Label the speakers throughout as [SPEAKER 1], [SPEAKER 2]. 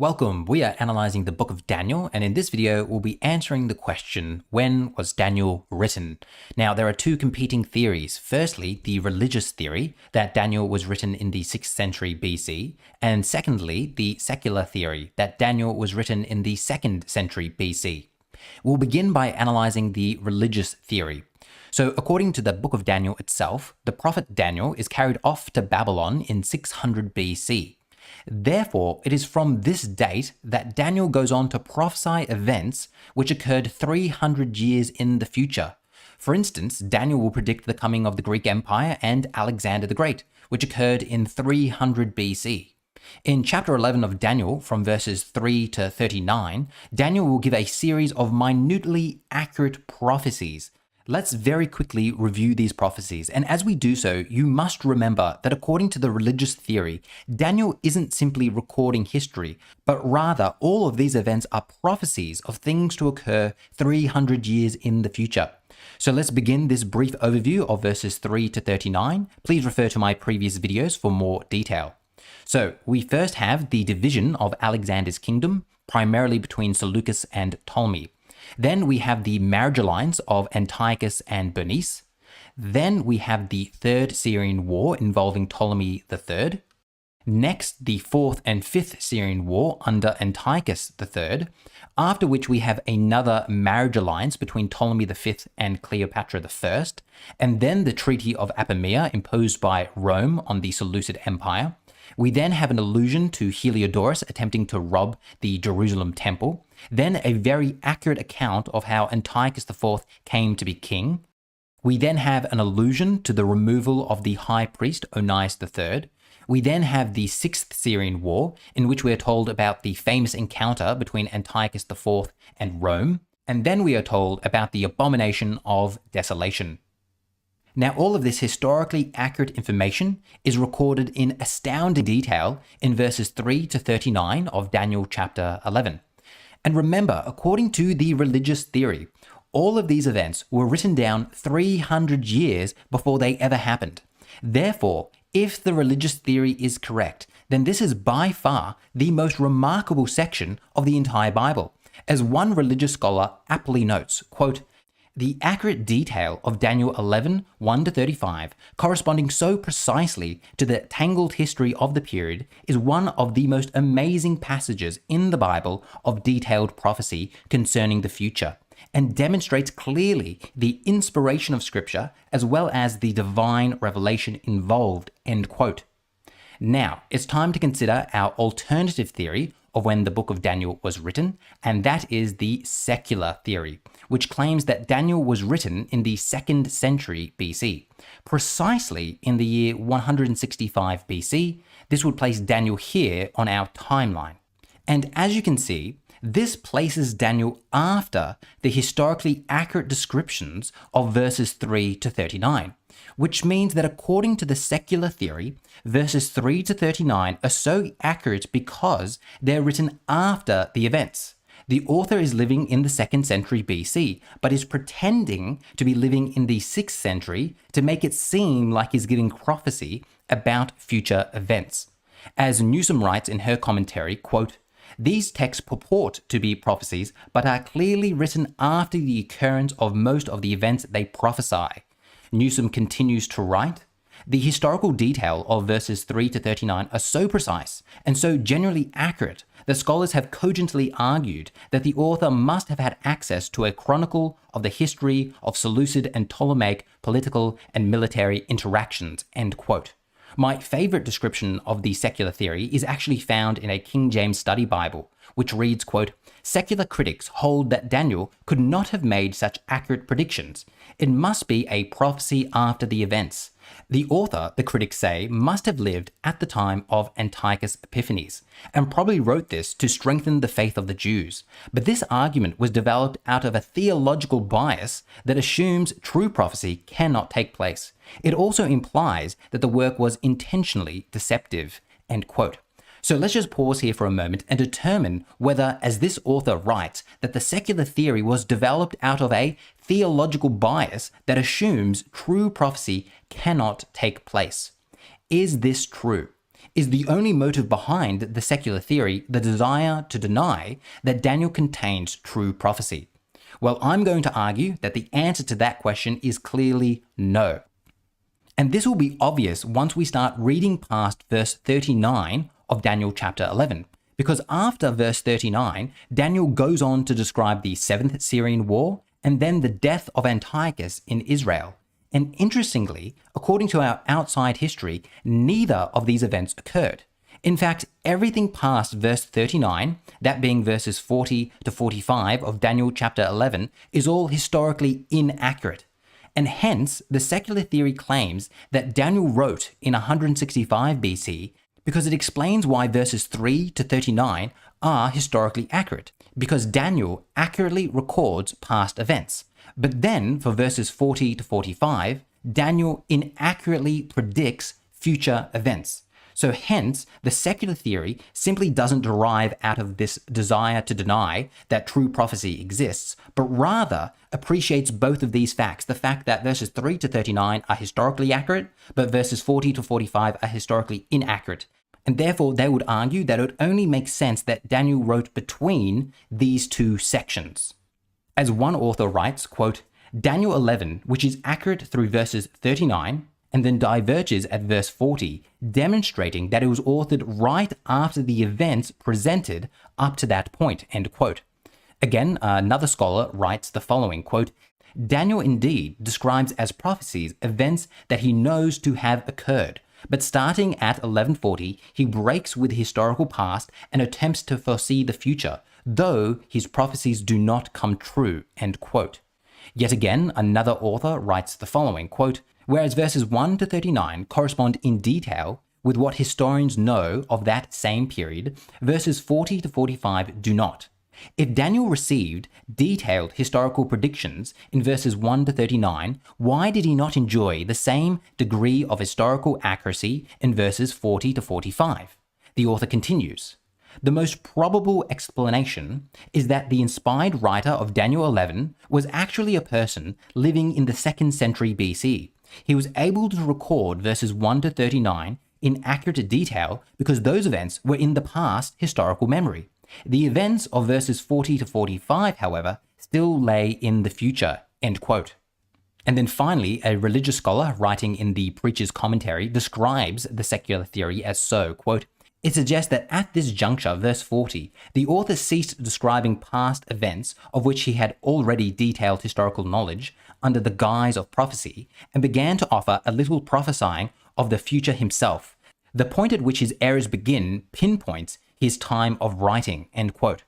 [SPEAKER 1] Welcome, we are analyzing the book of Daniel, and in this video we'll be answering the question, when was Daniel written? Now there are two competing theories. Firstly, the religious theory that Daniel was written in the 6th century BC, and secondly, the secular theory that Daniel was written in the 2nd century BC. We'll begin by analyzing the religious theory. So according to the book of Daniel itself, the prophet Daniel is carried off to Babylon in 600 BC. Therefore, it is from this date that Daniel goes on to prophesy events which occurred 300 years in the future. For instance, Daniel will predict the coming of the Greek Empire and Alexander the Great, which occurred in 300 BC. In chapter 11 of Daniel, from verses 3 to 39, Daniel will give a series of minutely accurate prophecies. Let's very quickly review these prophecies, and as we do so, you must remember that according to the religious theory, Daniel isn't simply recording history, but rather all of these events are prophecies of things to occur 300 years in the future. So let's begin this brief overview of verses 3 to 39. Please refer to my previous videos for more detail. So we first have the division of Alexander's kingdom, primarily between Seleucus and Ptolemy. Then we have the marriage alliance of Antiochus and Bernice. Then we have the Third Syrian War involving Ptolemy III. Next, the Fourth and Fifth Syrian War under Antiochus III, after which we have another marriage alliance between Ptolemy V and Cleopatra I, and then the Treaty of Apamea imposed by Rome on the Seleucid Empire. We then have an allusion to Heliodorus attempting to rob the Jerusalem temple, then a very accurate account of how Antiochus IV came to be king. We then have an allusion to the removal of the high priest Onias III. We then have the Sixth Syrian War, in which we are told about the famous encounter between Antiochus IV and Rome, and then we are told about the abomination of desolation. Now, all of this historically accurate information is recorded in astounding detail in verses 3 to 39 of Daniel chapter 11. And remember, according to the religious theory, all of these events were written down 300 years before they ever happened. Therefore, if the religious theory is correct, then this is by far the most remarkable section of the entire Bible. As one religious scholar aptly notes, quote, "The accurate detail of Daniel 11, 1 to 35, corresponding so precisely to the tangled history of the period, is one of the most amazing passages in the Bible of detailed prophecy concerning the future, and demonstrates clearly the inspiration of Scripture as well as the divine revelation involved," end quote. Now, it's time to consider our alternative theory of when the book of Daniel was written, and that is the secular theory, which claims that Daniel was written in the 2nd century BC. Precisely in the year 165 BC, this would place Daniel here on our timeline. And as you can see, this places Daniel after the historically accurate descriptions of verses 3 to 39, which means that according to the secular theory, verses 3 to 39 are so accurate because they're written after the events. The author is living in the 2nd century BC, but is pretending to be living in the 6th century to make it seem like he's giving prophecy about future events. As Newsom writes in her commentary, quote, "These texts purport to be prophecies, but are clearly written after the occurrence of most of the events they prophesy." Newsom continues to write, "The historical detail of verses 3 to 39 are so precise and so generally accurate that scholars have cogently argued that the author must have had access to a chronicle of the history of Seleucid and Ptolemaic political and military interactions," end quote. My favorite description of the secular theory is actually found in a King James Study Bible, which reads, quote, "Secular critics hold that Daniel could not have made such accurate predictions. It must be a prophecy after the events. The author, the critics say, must have lived at the time of Antiochus Epiphanes, and probably wrote this to strengthen the faith of the Jews. But this argument was developed out of a theological bias that assumes true prophecy cannot take place. It also implies that the work was intentionally deceptive," end quote. So let's just pause here for a moment and determine whether, as this author writes, that the secular theory was developed out of a theological bias that assumes true prophecy cannot take place. Is this true? Is the only motive behind the secular theory the desire to deny that Daniel contains true prophecy? Well, I'm going to argue that the answer to that question is clearly no. And this will be obvious once we start reading past verse 39 of Daniel chapter 11. Because after verse 39, Daniel goes on to describe the 7th Syrian War and then the death of Antiochus in Israel. And interestingly, according to our outside history, neither of these events occurred. In fact, everything past verse 39, that being verses 40 to 45 of Daniel chapter 11, is all historically inaccurate. And hence, the secular theory claims that Daniel wrote in 165 BC because it explains why verses 3 to 39 are historically accurate, because Daniel accurately records past events. But then, for verses 40 to 45, Daniel inaccurately predicts future events. So hence, the secular theory simply doesn't derive out of this desire to deny that true prophecy exists, but rather appreciates both of these facts. The fact that verses 3 to 39 are historically accurate, but verses 40 to 45 are historically inaccurate. And therefore, they would argue that it only makes sense that Daniel wrote between these two sections. As one author writes, quote, Daniel 11, which is accurate through verses 39, and then diverges at verse 40, demonstrating that it was authored right after the events presented up to that point, end quote. Again, another scholar writes the following, quote, Daniel indeed describes as prophecies events that he knows to have occurred, but starting at 1140, he breaks with the historical past and attempts to foresee the future, though his prophecies do not come true, end quote. Yet again, another author writes the following, quote, whereas verses 1 to 39 correspond in detail with what historians know of that same period, verses 40 to 45 do not. If Daniel received detailed historical predictions in verses 1 to 39, why did he not enjoy the same degree of historical accuracy in verses 40 to 45? The author continues, the most probable explanation is that the inspired writer of Daniel 11 was actually a person living in the 2nd century BC. He was able to record verses 1 to 39 in accurate detail because those events were in the past historical memory. The events of verses 40 to 45, however, still lay in the future, end quote. And then finally, a religious scholar writing in the Preacher's Commentary describes the secular theory as so, quote, it suggests that at this juncture, verse 40, the author ceased describing past events of which he had already detailed historical knowledge under the guise of prophecy and began to offer a little prophesying of the future himself. The point at which his errors begin pinpoints his time of writing, end quote.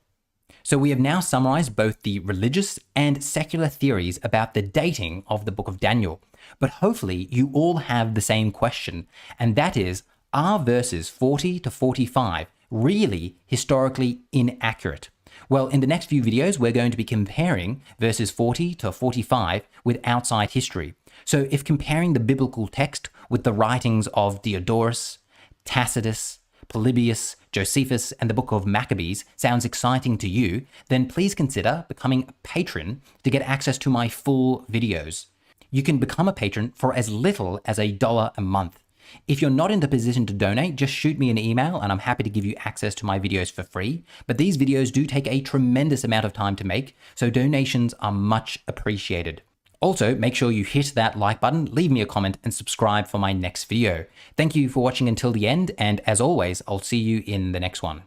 [SPEAKER 1] So we have now summarized both the religious and secular theories about the dating of the book of Daniel. But hopefully you all have the same question, and that is, are verses 40 to 45 really historically inaccurate? Well, in the next few videos, we're going to be comparing verses 40 to 45 with outside history. So if comparing the biblical text with the writings of Diodorus, Tacitus, Polybius, Josephus, and the book of Maccabees sounds exciting to you, then please consider becoming a patron to get access to my full videos. You can become a patron for as little as $1 a month. If you're not in the position to donate, just shoot me an email and I'm happy to give you access to my videos for free. But these videos do take a tremendous amount of time to make, so donations are much appreciated. Also, make sure you hit that like button, leave me a comment, and subscribe for my next video. Thank you for watching until the end, and as always, I'll see you in the next one.